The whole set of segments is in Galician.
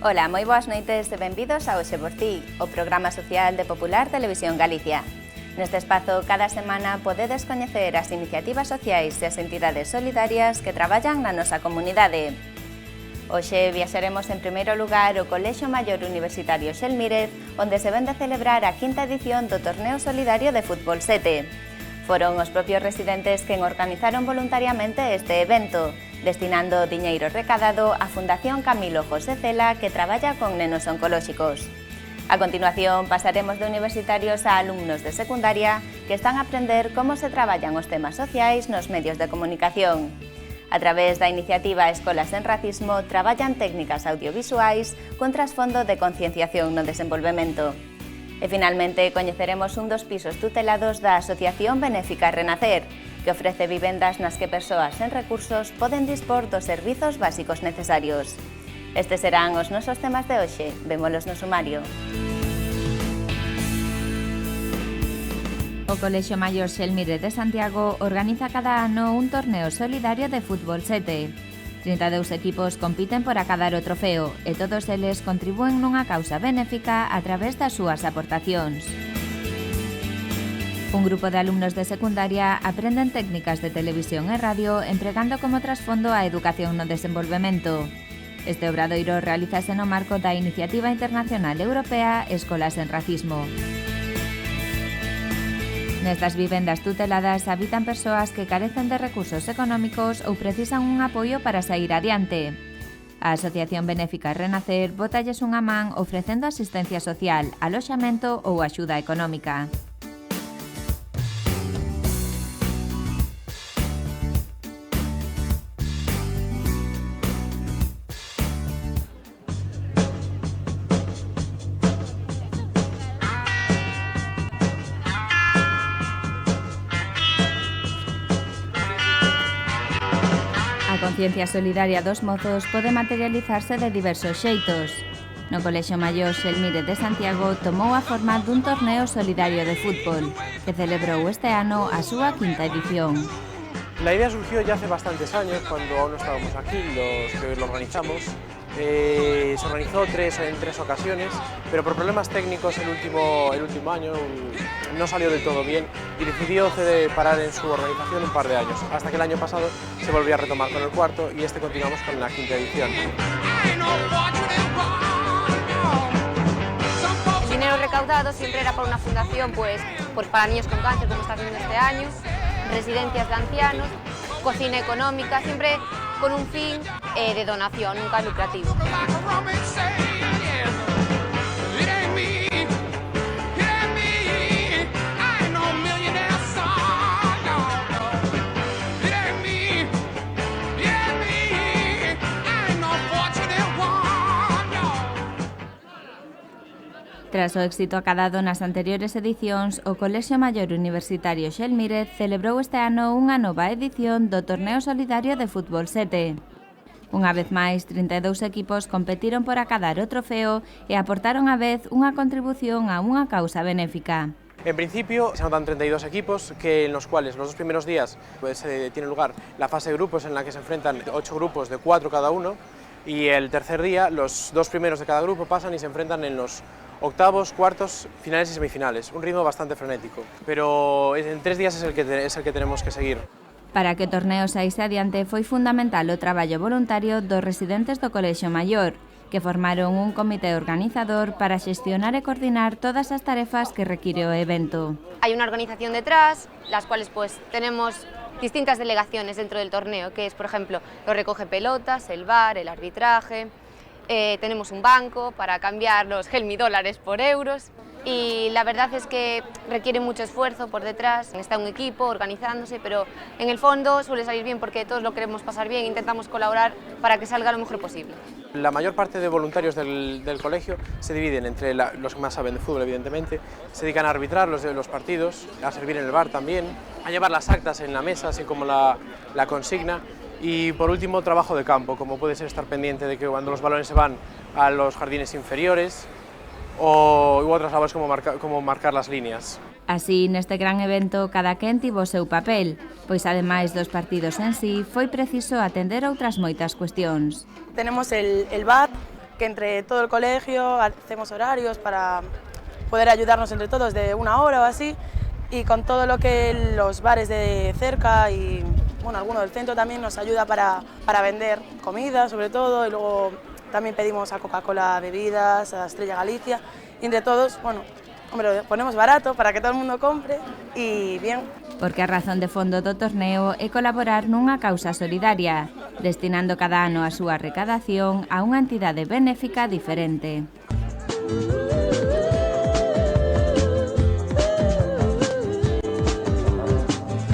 Ola, moi boas noites e benvidos a Hoxe por Ti, o programa social de Popular Televisión Galicia. Neste espazo, cada semana podedes coñecer as iniciativas sociais e as entidades solidarias que traballan na nosa comunidade. Hoxe viaxaremos en primeiro lugar ao Colexio Maior Universitario Xelmírez, onde se vende a celebrar a quinta edición do Torneo Solidario de Fútbol 7. Foron os propios residentes quen organizaron voluntariamente este evento, destinando o diñeiro recadado á Fundación Camilo José Cela, que traballa con nenos oncolóxicos. A continuación, pasaremos de universitarios a alumnos de secundaria que están a aprender como se traballan os temas sociais nos medios de comunicación. A través da iniciativa Escolas sen Racismo, traballan técnicas audiovisuais con trasfondo de concienciación no desenvolvemento. E finalmente, coñeceremos un dos pisos tutelados da Asociación Benéfica Renacer, que ofrece vivendas nas que persoas sen recursos poden dispor dos servizos básicos necesarios. Estes serán os nosos temas de hoxe. Vémolos no sumario. O Colexio Maior Xelmírez de Santiago organiza cada ano un torneo solidario de fútbol 7. 32 equipos compiten por acadar o trofeo e todos eles contribúen nunha causa benéfica a través das súas aportacións. Un grupo de alumnos de secundaria aprenden técnicas de televisión e radio empregando como trasfondo a educación no desenvolvemento. Este obradoiro realízase no marco da Iniciativa Internacional Europea Escolas sen Racismo. Nestas vivendas tuteladas habitan persoas que carecen de recursos económicos ou precisan un apoio para sair adiante. A Asociación Benéfica Renacer bótalles unha man ofrecendo asistencia social, aloxamento ou axuda económica. A conciencia solidaria dos mozos pode materializarse de diversos xeitos. No Colexio Maior Xelmírez de Santiago tomou a forma dun torneo solidario de fútbol, que celebrou este ano a súa quinta edición. La idea surgió ya hace bastantes años, cuando aún no estábamos aquí, los que lo organizamos. Se organizó en tres ocasiones, pero por problemas técnicos el último año no salió del todo bien y decidió parar en su organización un par de años, hasta que el año pasado se volvió a retomar con el cuarto y continuamos con la quinta edición. El dinero recaudado siempre era por una fundación pues para niños con cáncer, como está haciendo este año, residencias de ancianos, cocina económica, siempre con un fin de donación, nunca lucrativo. Tras o éxito acadado nas anteriores edicións, o Colexio Maior Universitario Xelmírez celebrou este ano unha nova edición do Torneo Solidario de Fútbol 7. Unha vez máis, 32 equipos competiron por acadar o trofeo e aportaron á vez unha contribución a unha causa benéfica. En principio se anotan 32 equipos, en los cuales los dos primeros días tiene lugar la fase de grupos en la que se enfrentan 8 grupos de 4 cada uno, y el tercer día los dos primeros de cada grupo pasan y se enfrentan en los octavos, cuartos, finales y semifinales. Un ritmo bastante frenético, pero en 3 días es el que tenemos que seguir. Para que o torneo saíse adiante foi fundamental o traballo voluntario dos residentes do Colexio Maior, que formaron un comité organizador para xestionar e coordinar todas as tarefas que require o evento. Hay una organización detrás, las cuales tenemos distintas delegaciones dentro del torneo, que es, por ejemplo, los recoge pelotas, el bar, el arbitraje. Tenemos un banco para cambiar los gelmidólares por euros y la verdad es que requiere mucho esfuerzo por detrás. Está un equipo organizándose, pero en el fondo suele salir bien porque todos lo queremos pasar bien e intentamos colaborar para que salga lo mejor posible. La mayor parte de voluntarios del colegio se dividen entre los que más saben de fútbol, evidentemente, se dedican a arbitrar los partidos, a servir en el bar también, a llevar las actas en la mesa, así como la consigna. Y por último, trabajo de campo, como puede ser estar pendiente de que cuando los balones se van a los jardines inferiores u otras labores como marcar las líneas. Así, neste gran evento, cada quen tivo o seu papel, pois ademais dos partidos en sí, foi preciso atender outras moitas cuestións. Tenemos el bar, que entre todo el colegio hacemos horarios para poder ayudarnos entre todos de 1 hora o así, y con todo lo que los bares de cerca y bueno, alguno del centro también nos ayuda para vender comida sobre todo, y luego también pedimos a Coca-Cola bebidas, a Estrella Galicia, y entre todos, bueno, hombre, lo ponemos barato para que todo el mundo compre y bien. Porque a razón de fondo do torneo é colaborar nunha causa solidaria, destinando cada ano a súa recadación a unha entidade benéfica diferente.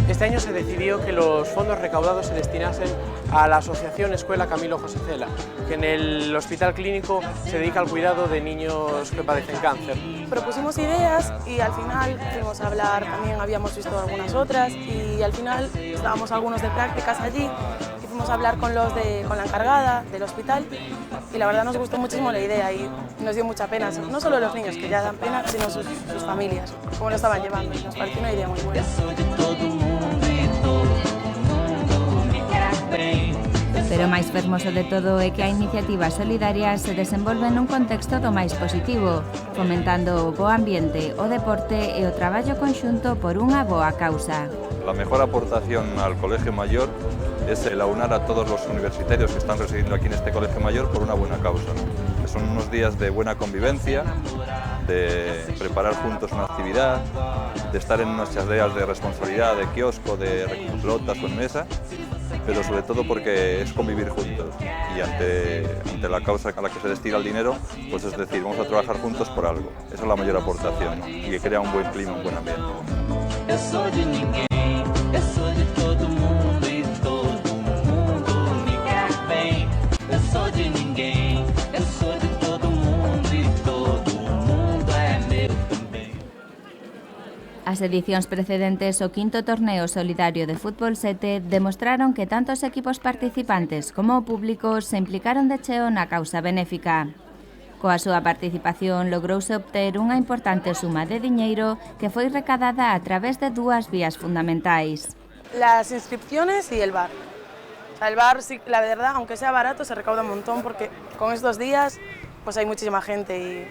Este año se decidió que los fondos recaudados se destinasen a la Asociación Escuela Camilo José Cela, que en el hospital clínico se dedica al cuidado de niños que padecen cáncer. Propusimos ideas y al final fuimos a hablar, también habíamos visto algunas otras, y al final estábamos algunos de prácticas allí y fuimos a hablar con la encargada del hospital, y la verdad nos gustó muchísimo la idea y nos dio mucha pena, no solo los niños que ya dan pena, sino sus familias, cómo lo estaban llevando, y nos pareció una idea muy buena. Pero o máis fermoso de todo é que a iniciativa solidaria se desenvolve nun contexto do máis positivo, fomentando o bo ambiente, o deporte e o traballo conxunto por unha boa causa. La mejor aportación al Colegio Mayor es el aunar a todos los universitarios que están residiendo aquí en este Colegio Mayor por una buena causa, ¿no? Son unos días de buena convivencia, de preparar juntos una actividad, de estar en unas charlas de responsabilidad, de kiosco, de recoger pelotas o en mesa, pero sobre todo porque es convivir juntos y ante la causa a la que se destina el dinero, pues es decir, vamos a trabajar juntos por algo. Esa es la mayor aportación, ¿no? Y que crea un buen clima, un buen ambiente. As edicións precedentes ao quinto torneo solidario de fútbol 7 demostraron que tanto os equipos participantes como o público se implicaron de cheo na causa benéfica. Coa súa participación logrouse obter unha importante suma de diñeiro que foi recadada a través de 2 vías fundamentais. Las inscripciones y el bar. O sea, el bar, sí, la verdad, aunque sea barato, se recauda un montón porque con estos días pues hay muchísima gente y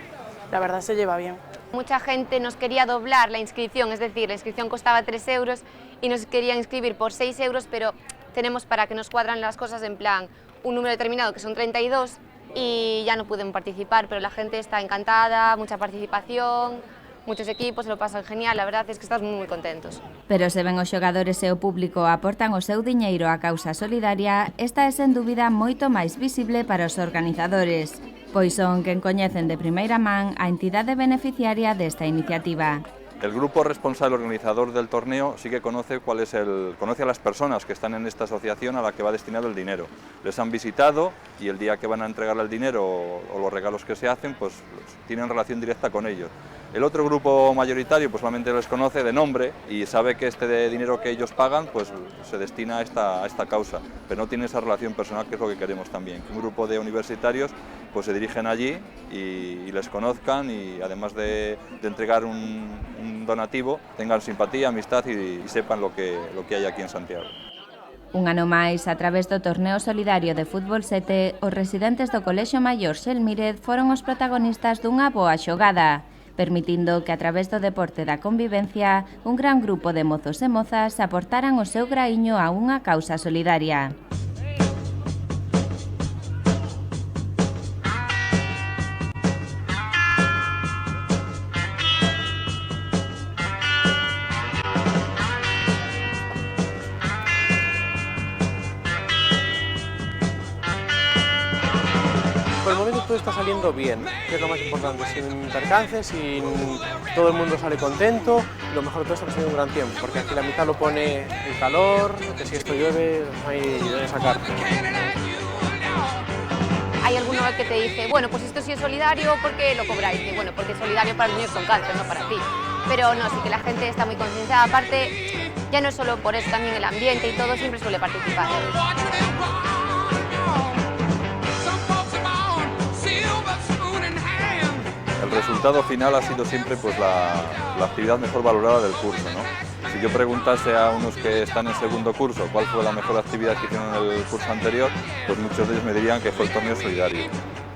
la verdad se lleva bien. Mucha gente nos quería doblar la inscripción, es decir, la inscripción costaba 3 euros y nos querían inscribir por 6 euros, pero tenemos para que nos cuadran las cosas en plan un número determinado que son 32 y ya no pudimos participar, pero la gente está encantada, mucha participación, muchos equipos, se lo pasan genial, la verdad es que estamos muy contentos. Pero se ven os xogadores e o público aportan o seu diñeiro á causa solidaria, esta é sen dúbida moito máis visible para os organizadores, pois son quen coñecen de primeira man a entidade beneficiaria desta iniciativa. El grupo responsable organizador del torneo sí que conoce conoce a las personas que están en esta asociación a la que va destinado el dinero. Les han visitado y el día que van a entregarle el dinero o los regalos que se hacen, pues tienen relación directa con ellos. El otro grupo mayoritario pues solamente les conoce de nombre y sabe que este dinero que ellos pagan pues se destina a esta causa, pero no tiene esa relación personal, que es lo que queremos también. Un grupo de universitarios pues se dirigen allí y les conozcan y además de entregar un donativo tengan simpatía, amistad y sepan lo que hay aquí en Santiago. Un ano máis, a través do torneo solidario de fútbol 7, os residentes do Colexio Maior Xelmírez foron os protagonistas dunha boa xogada, permitindo que a través do deporte da convivencia un gran grupo de mozos e mozas aportaran o seu graiño a unha causa solidaria. Por el momento todo está saliendo bien, que es lo más importante, sin percances, todo el mundo sale contento, y lo mejor de todo está pasando un gran tiempo, porque aquí la mitad lo pone el calor, que si esto llueve no hay de sacar. Hay alguno que te dice, bueno, pues esto sí es solidario, ¿por qué lo cobráis? Y bueno, porque es solidario para los niños con cáncer, no para ti. Pero no, sí que la gente está muy concienciada, aparte, ya no es solo por eso, también el ambiente y todo siempre suele participar. El resultado final ha sido siempre pues, la actividad mejor valorada del curso, ¿no? Si yo preguntase a unos que están en segundo curso cuál fue la mejor actividad que hicieron en el curso anterior, pues muchos de ellos me dirían que fue el torneo solidario.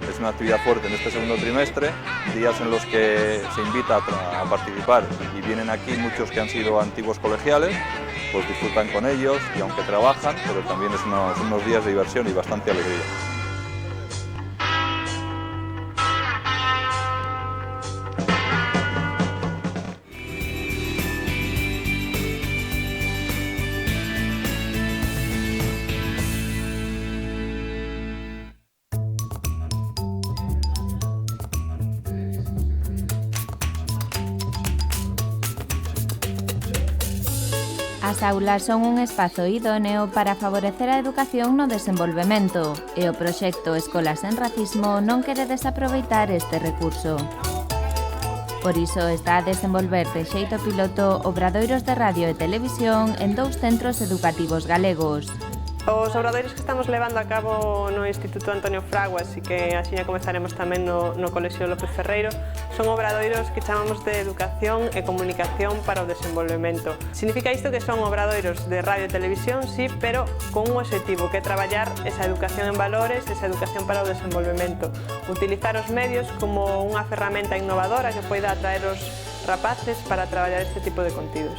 Es una actividad fuerte en este segundo trimestre, días en los que se invita a participar y vienen aquí muchos que han sido antiguos colegiales, pues disfrutan con ellos y aunque trabajan, pero también son unos días de diversión y bastante alegría. As aulas son un espazo idóneo para favorecer a educación no desenvolvemento e o proxecto Escolas sen Racismo non quere desaproveitar este recurso. Por iso está a desenvolver de xeito piloto obradoiros de radio e televisión en 2 centros educativos galegos. Os obradoiros que estamos levando a cabo no Instituto Antonio Fraguas e que axiña comezaremos tamén no Colexio López Ferreiro son obradoiros que chamamos de educación e comunicación para o desenvolvemento. Significa isto que son obradoiros de radio e televisión, sí, pero con un objetivo que é traballar esa educación en valores, esa educación para o desenvolvemento. Utilizar os medios como unha ferramenta innovadora que poida atraer os rapaces para traballar este tipo de contidos.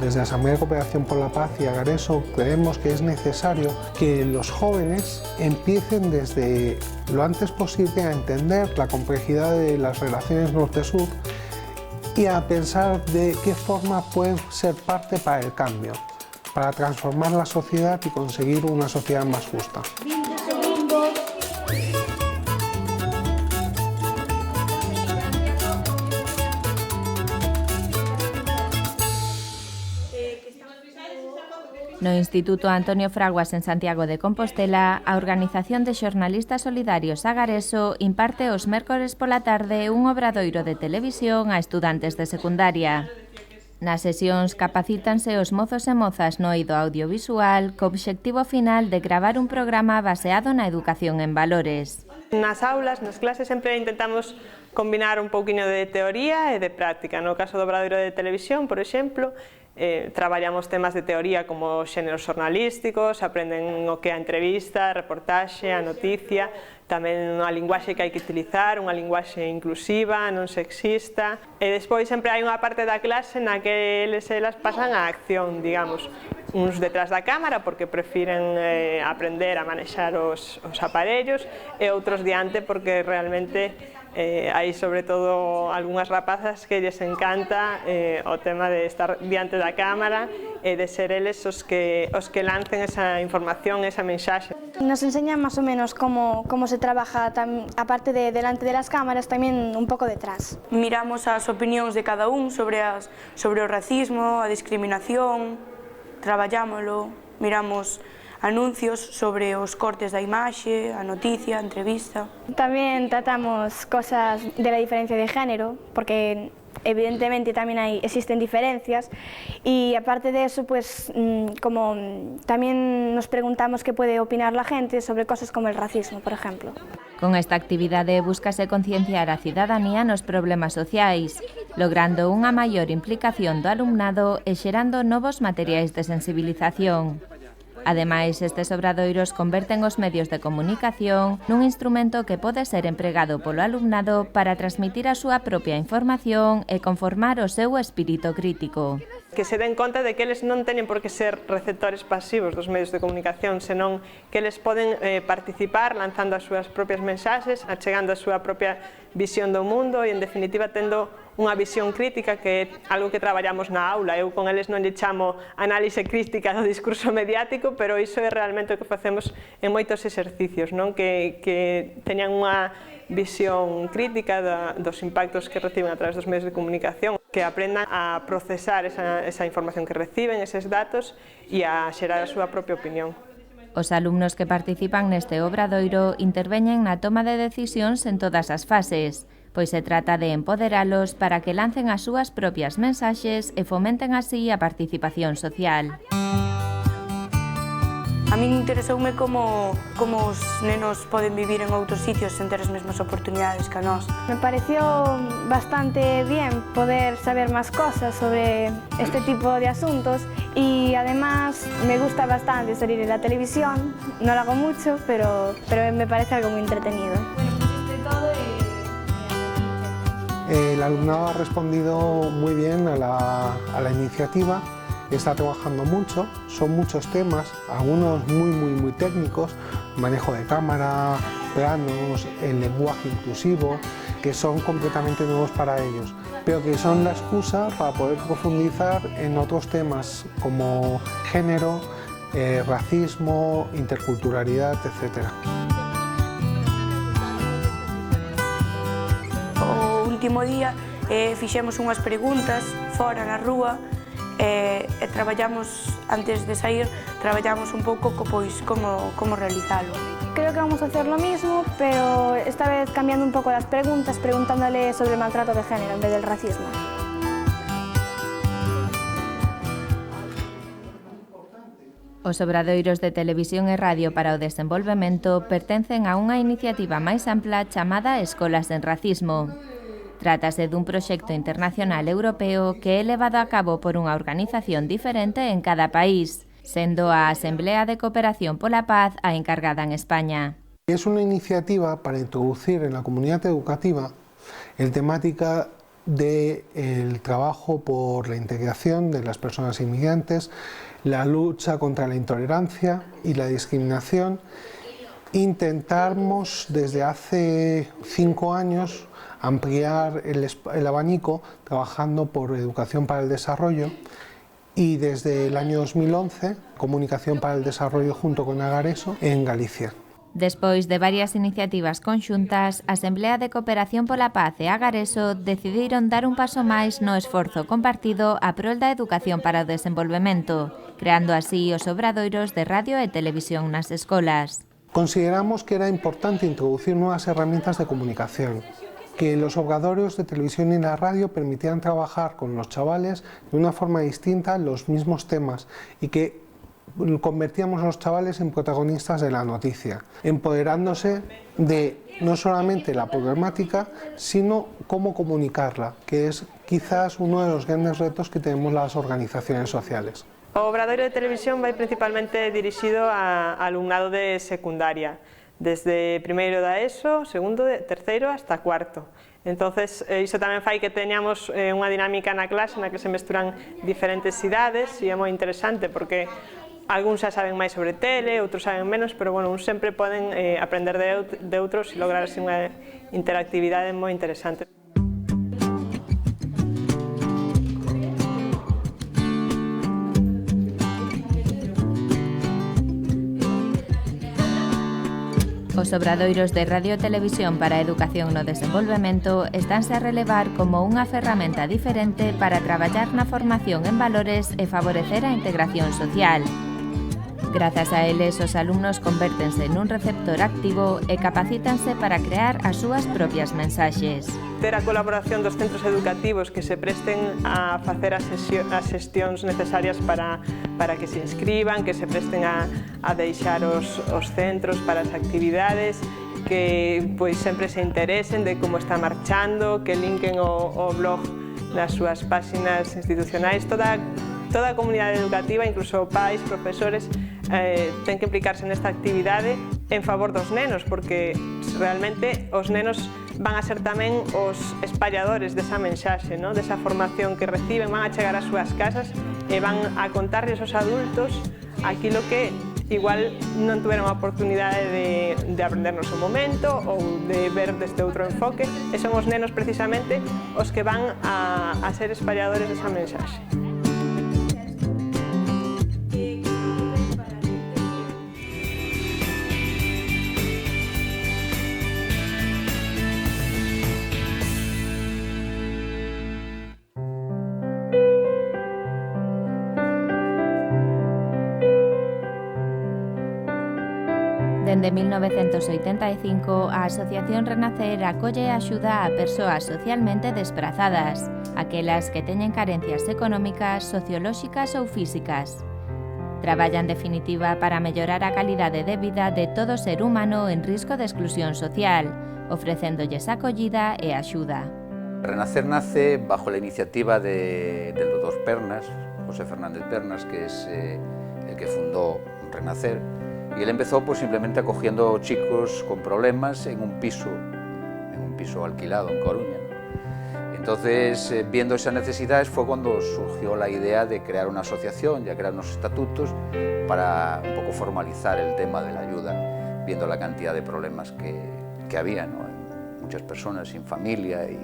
Desde la Asamblea de Cooperación por la Paz y Agareso creemos que es necesario que los jóvenes empiecen desde lo antes posible a entender la complejidad de las relaciones norte-sur y a pensar de qué forma pueden ser parte para el cambio, para transformar la sociedad y conseguir una sociedad más justa. 20 segundos. No Instituto Antonio Fraguas en Santiago de Compostela, a Organización de Xornalistas Solidarios Agareso imparte os mércores pola tarde un obradoiro de televisión a estudantes de secundaria. Nas sesións capacítanse os mozos e mozas no eido audiovisual co obxectivo final de gravar un programa baseado na educación en valores. Nas aulas, nas clases, sempre intentamos combinar un pouquiño de teoría e de práctica. No caso do obradoiro de televisión, por exemplo, traballamos temas de teoría como xéneros xornalísticos, aprenden o que é a entrevista, a reportaxe, a noticia, tamén a linguaxe que hai que utilizar, unha linguaxe inclusiva, non sexista, e despois sempre hai unha parte da clase na que eles e elas pasan a acción, digamos, uns detrás da cámara porque prefiren aprender a manexar os aparellos e outros diante porque realmente hai sobre todo algunhas rapazas que lles encanta o tema de estar diante da cámara e de ser eles os que lancen esa información, esa mensaxe. Nos enseñan más o menos cómo se trabaja, aparte de delante de las cámaras, también un pouco detrás. Miramos as opinións de cada un sobre o racismo, a discriminación, traballámolo, miramos anuncios sobre os cortes da imaxe, a noticia, a entrevista. También tratamos cosas de la diferencia de género, porque evidentemente también existen diferencias y aparte de eso, pues como también nos preguntamos qué puede opinar la gente sobre cosas como el racismo, por ejemplo. Con esta actividade búscase concienciar a cidadanía nos problemas sociais, logrando unha maior implicación do alumnado e xerando novos materiais de sensibilización. Ademais, estes obradoiros converten os medios de comunicación nun instrumento que pode ser empregado polo alumnado para transmitir a súa propia información e conformar o seu espírito crítico. Que se den conta de que eles non teñen por que ser receptores pasivos dos medios de comunicación, senón que eles poden participar lanzando as súas propias mensaxes, achegando a súa propia visión do mundo e, en definitiva, tendo unha visión crítica que é algo que traballamos na aula. Eu con eles non lle chamo análise crítica do discurso mediático, pero iso é realmente o que facemos en moitos exercicios, non? Que teñan unha visión crítica dos impactos que reciben a través dos medios de comunicación, que aprendan a procesar esa información que reciben, eses datos, e a xerar a súa propia opinión. Os alumnos que participan neste obradoiro interveñen na toma de decisións en todas as fases, pois se trata de empoderalos para que lancen as súas propias mensaxes e fomenten así a participación social. A min interesoume como os nenos poden vivir en outros sitios sen ter as mesmas oportunidades que a nós. Me pareció bastante bien poder saber más cosas sobre este tipo de asuntos y además me gusta bastante salir en la televisión, no lo hago mucho, pero me parece algo muy entretenido. El alumnado ha respondido muy bien a la iniciativa, está trabajando mucho, son muchos temas, algunos muy técnicos, manejo de cámara, planos, el lenguaje inclusivo, que son completamente nuevos para ellos, pero que son la excusa para poder profundizar en otros temas como género, racismo, interculturalidad, etc. O último día fixemos unhas preguntas fora na rúa e traballamos, antes de sair, traballamos un pouco pois como realizalo. Creo que vamos a hacer lo mismo, pero esta vez cambiando un poco las preguntas, preguntándole sobre el maltrato de género en vez del racismo. Os obradoiros de Televisión e Radio para o Desenvolvemento pertencen a unha iniciativa máis ampla chamada Escolas sen Racismo. Trátase dun proxecto internacional europeo que é levado a cabo por unha organización diferente en cada país, sendo a Asamblea de Cooperación pola Paz a encargada en España. Es una iniciativa para introducir en la comunidad educativa el temática del trabajo por la integración de las personas inmigrantes, la lucha contra la intolerancia y la discriminación. Intentamos desde hace 5 años ampliar el abanico trabajando por educación para el desarrollo y desde el año 2011 comunicación para el desarrollo junto con Agareso en Galicia. Despois de varias iniciativas conxuntas, a Asamblea de Cooperación pola Paz e Agareso decidiron dar un paso máis no esforzo compartido a prol da educación para o desenvolvemento, creando así os obradoiros de radio e televisión nas escolas. Consideramos que era importante introducir nuevas herramientas de comunicación, que los obradoiros de televisión y la radio permitieran trabajar con los chavales de una forma distinta los mismos temas y que convertíamos a los chavales en protagonistas de la noticia, empoderándose de no solamente la problemática, sino cómo comunicarla, que es quizás uno de los grandes retos que tenemos las organizaciones sociales. O obradoiro de televisión vai principalmente dirixido a alumnado de secundaria, desde primeiro da ESO, segundo, terceiro hasta cuarto. Entonces, iso tamén fai que teñamos unha dinámica na clase na que se mesturan diferentes idades e é moi interesante porque algúns xa saben máis sobre tele, outros saben menos, pero bueno, uns sempre poden aprender de outros e lograr así unha interactividade moi interesante. Os obradoiros de Radio e Televisión para a Educación no Desenvolvemento estánse a relevar como unha ferramenta diferente para traballar na formación en valores e favorecer a integración social. Grazas a eles, os alumnos convértense nun receptor activo e capacítanse para crear as súas propias mensaxes. Ter a colaboración dos centros educativos que se presten a facer as xestións necesarias para que se inscriban, que se presten a deixar os centros para as actividades, que pois sempre se interesen de como está marchando, que linken o blog nas súas páxinas institucionais. Toda a comunidade educativa, incluso pais, profesores, ten que implicarse nesta actividade en favor dos nenos, porque realmente os nenos van a ser tamén os espalladores desa mensaxe, desa formación que reciben, van a chegar ás súas casas e van a contarles aos adultos aquilo que igual non tuveron a oportunidade de aprender no seu momento ou de ver deste outro enfoque, e son os nenos precisamente os que van a ser espalladores desa mensaxe. Dende 1985, a Asociación Renacer acolle e axuda a persoas socialmente desprazadas, aquelas que teñen carencias económicas, sociolóxicas ou físicas. Traballa en definitiva para mellorar a calidade de vida de todo ser humano en risco de exclusión social, ofrecéndolles acollida e axuda. Renacer nace bajo la iniciativa del doctor Pernas, José Fernández Pernas, que es el que fundó Renacer. Y él empezó pues simplemente acogiendo chicos con problemas en un piso alquilado en Coruña. Entonces, viendo esas necesidades fue cuando surgió la idea de crear una asociación, ya crear unos estatutos para un poco formalizar el tema de la ayuda, viendo la cantidad de problemas que había, ¿no? Muchas personas sin familia y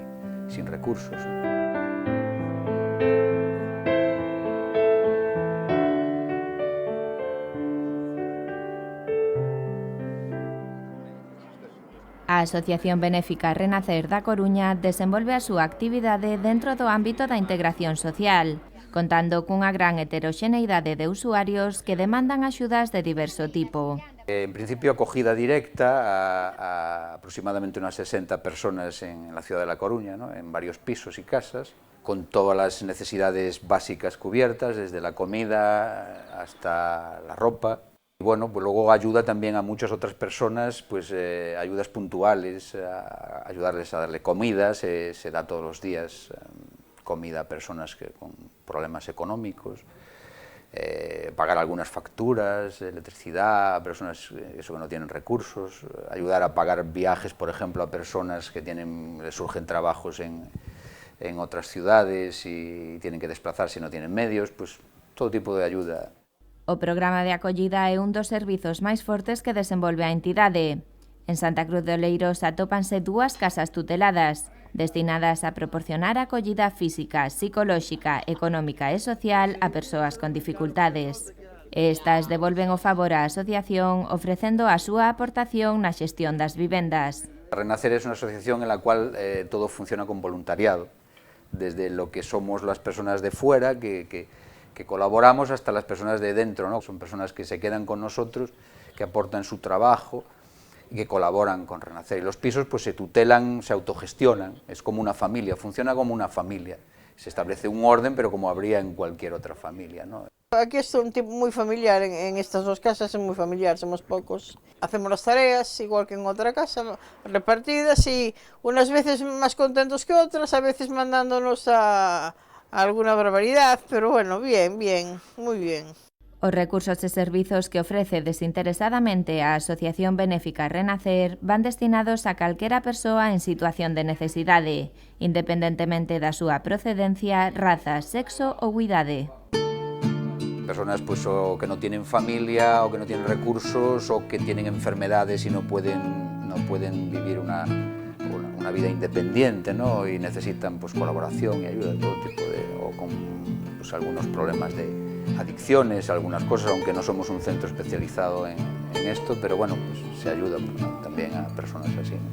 sin recursos. A Asociación Benéfica Renacer da Coruña desenvolve a súa actividade dentro do ámbito da integración social, contando cunha gran heteroxeneidade de usuarios que demandan axudas de diverso tipo. En principio, acogida directa a aproximadamente unas 60 personas en la ciudad de La Coruña, ¿no? En varios pisos y casas, con todas las necesidades básicas cubiertas, desde la comida hasta la ropa. Y bueno, pues luego ayuda también a muchas otras personas, pues ayudas puntuales, ayudarles a darle comida, se da todos los días comida a personas con problemas económicos, pagar algunas facturas de electricidad a personas que no tienen recursos, ayudar a pagar viajes, por ejemplo, a personas que les surgen trabajos en otras ciudades y tienen que desplazarse y no tienen medios, pues todo tipo de ayuda. O programa de acollida é un dos servizos máis fortes que desenvolve a entidade. En Santa Cruz de Oleiros atópanse 2 casas tuteladas, destinadas a proporcionar acollida física, psicolóxica, económica e social a persoas con dificultades. Estas devolven o favor á asociación ofrecendo a súa aportación na xestión das vivendas. Renacer es una asociación en la cual todo funciona con voluntariado, desde lo que somos las personas de fuera, que colaboramos, hasta las personas de dentro, ¿no? Son personas que se quedan con nosotros, que aportan su trabajo y que colaboran con Renacer. Y los pisos pues se tutelan, se autogestionan, es como una familia, funciona como una familia. Se establece un orden, pero como habría en cualquier otra familia, ¿no? Aquí es un tipo muy familiar, en estas 2 casas es muy familiar, somos pocos. Hacemos las tareas igual que en otra casa, repartidas, y unas veces más contentos que otras, a veces mandándonos a alguna barbaridad, pero bueno, bien, muy bien. Os recursos e servizos que ofrece desinteresadamente a Asociación Benéfica Renacer van destinados a calquera persoa en situación de necesidade, independentemente da súa procedencia, raza, sexo ou idade. Personas pues, o que no tienen familia, o que no tienen recursos, o que tienen enfermedades y no pueden vivir una vida independiente, ¿no? Y necesitan pues, colaboración y ayuda de todo tipo, o con pues, algunos problemas de adicciones, algunas cosas, aunque no somos un centro especializado en esto, pero bueno, pues, se ayuda pues, también a personas así, ¿no?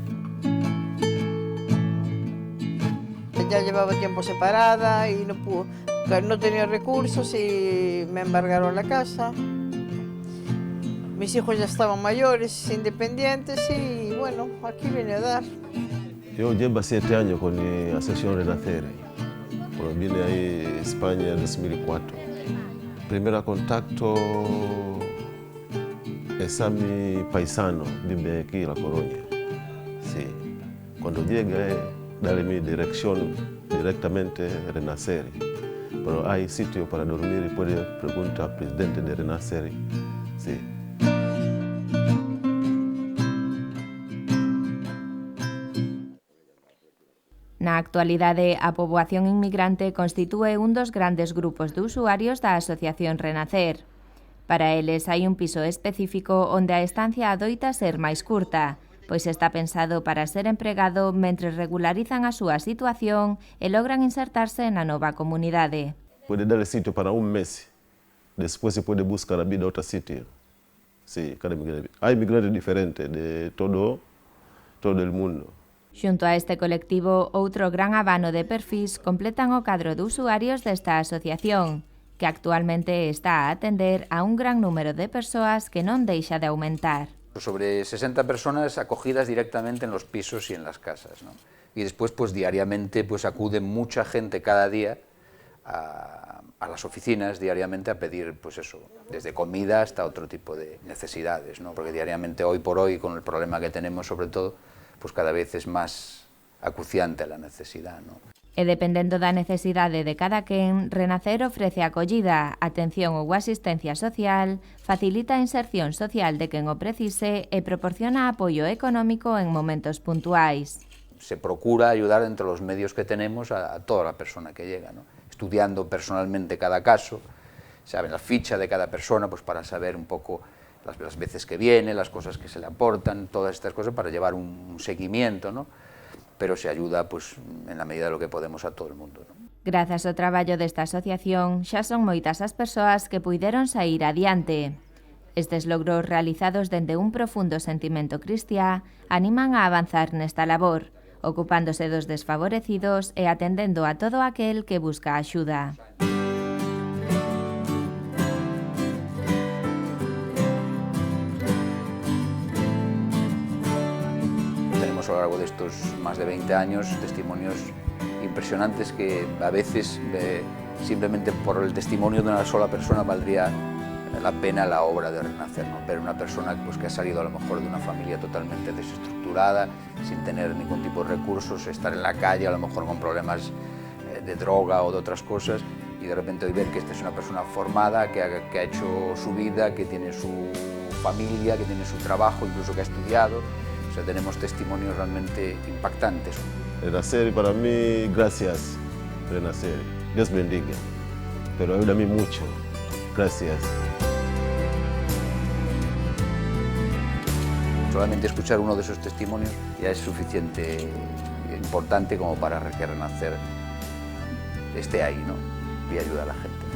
Ya llevaba tiempo separada y no tenía recursos y me embargaron la casa. Mis hijos ya estaban mayores, independientes, y bueno, aquí vine a dar. Yo llevo 7 años con la Asociación Renacer. Bueno, vine ahí a España en 2004. Primer contacto es a mi paisano, vive aquí en La Coruña. Sí. Cuando llegué, dale mi dirección directamente a Renacer. Pero hay sitio para dormir y puede preguntar al presidente de Renacer. Sí. Na actualidade, a poboación inmigrante constitúe un dos grandes grupos de usuarios da Asociación Renacer. Para eles hai un piso específico onde a estancia adoita ser máis curta, pois está pensado para ser empregado mentres regularizan a súa situación e logran insertarse na nova comunidade. Puede darle sitio para un mes, después se puede buscar a vida a otro sitio. Sí, cada migrante. Hay migrantes diferentes de todo el mundo. Xunto a este colectivo, outro gran abano de perfís completan o cadro de usuarios desta asociación, que actualmente está a atender a un gran número de persoas que non deixa de aumentar. Sobre 60 personas acogidas directamente en los pisos y en las casas, ¿no? Y después, pues diariamente, pues acude mucha gente cada día a las oficinas diariamente a pedir, pues eso, desde comida hasta otro tipo de necesidades, ¿no? Porque diariamente, hoy por hoy, con el problema que tenemos sobre todo, pues cada vez es más acuciante la necesidad, ¿no? E dependendo da necesidade de cada quen, Renacer ofrece acollida, atención ou asistencia social, facilita a inserción social de quen o precise e proporciona apoio económico en momentos puntuais. se procura ayudar entre los medios que tenemos a toda la persona que llega, ¿no? Estudiando personalmente cada caso, saben la ficha de cada persona, pues para saber un poco las veces que viene, las cosas que se le aportan, todas estas cosas para llevar un seguimiento, ¿no? Pero se ayuda, pues, en la medida de lo que podemos a todo el mundo, ¿no? Grazas ao traballo desta asociación, xa son moitas as persoas que puideron saír adiante. Estes logros realizados dende un profundo sentimento cristiá animan a avanzar nesta labor, ocupándose dos desfavorecidos e atendendo a todo aquel que busca axuda. Tenemos a lo largo de estos más de 20 años testimonios impresionantes que a veces simplemente por el testimonio de una sola persona valdría la pena la obra de Renacer, ¿no? Ver una persona pues, que ha salido a lo mejor de una familia totalmente desestructurada, sin tener ningún tipo de recursos, estar en la calle a lo mejor con problemas de droga o de otras cosas, y de repente hoy ver que esta es una persona formada, que ha hecho su vida, que tiene su familia, que tiene su trabajo, incluso que ha estudiado. O sea, tenemos testimonios realmente impactantes. Renacer para mí, gracias, Renacer. Dios bendiga. Pero ayuda a mí mucho. Gracias. Solamente escuchar uno de esos testimonios ya es suficiente, importante como para que Renacer esté ahí, ¿no? Y ayuda a la gente.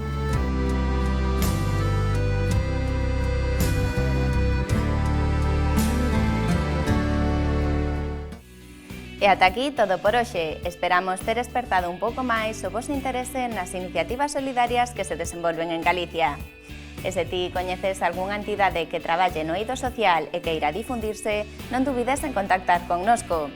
E ata aquí todo por hoxe. Esperamos ter despertado un pouco máis o voso interese nas iniciativas solidarias que se desenvolven en Galicia. E se ti coñeces algunha entidade que traballe no eido social e que irá difundirse, non dubides en contactar connosco.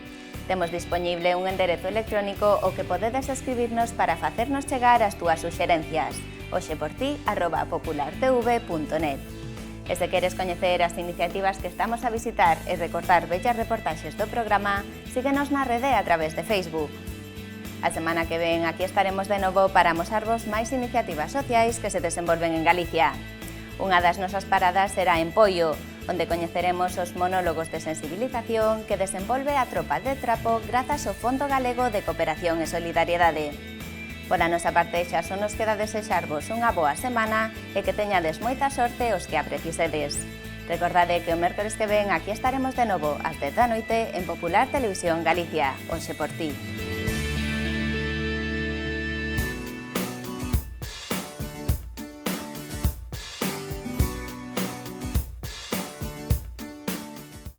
Temos disponible un enderezo electrónico o que podedes escribirnos para facernos chegar as túas suxerencias: hoxeporti@populartv.net. E se queres coñecer as iniciativas que estamos a visitar e recordar bellas reportaxes do programa, síguenos na rede a través de Facebook. A semana que ven aquí estaremos de novo para amosarvos máis iniciativas sociais que se desenvolven en Galicia. Unha das nosas paradas será en Poio, onde coñeceremos os monólogos de sensibilización que desenvolve a Tropa de Trapo grazas ao Fondo Galego de Cooperación e Solidariedade. Por a nosa parte xa só nos queda desexarvos unha boa semana e que teñades moita sorte os que a precisedes. Recordade que o mércores que ven aquí estaremos de novo ás 10 da noite en Popular Televisión Galicia. Hoxe por ti.